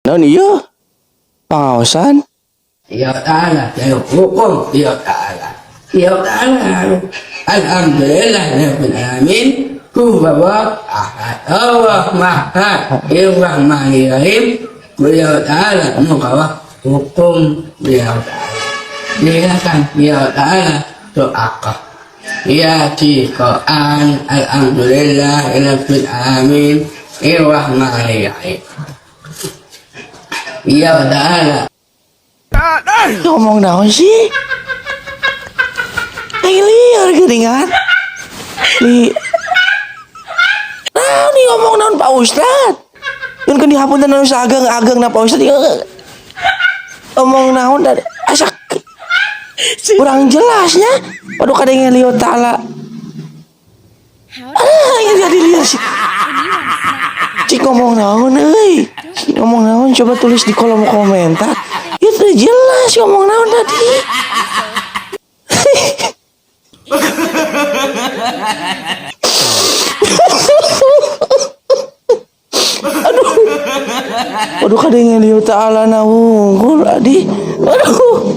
Naon ieu? Pangaosan? Ya Ta'ala ya hukum ya Ta'ala ya Ta'ala alhamdulillah rabbil alamin huwa ahad ar-rahman ar-rahim ya Ta'ala mukawa hukum ya Ta'ala dia kan ya Ta'ala doakan ya di Quran alhamdulillah rabbil alamin ar-rahman ar-rahim ya Ta'ala. Ngomong naon sih? Liar geuningan. Nah, nih ngomong naon Pak Ustad. Yang kan dihapunten anu saageng-ageng na Pak Ustad. Ngomong naon dan asa kurang jelasnya. Waduh kadang lihat Ta'ala. Yang jadi liar sih. Cik ngomong naon euy. Ngomong naon coba tulis di kolom komentar. Itu jelas ngomong naon tadi. Aduh kadang lihat Ta'ala na unggul adi. Aduh.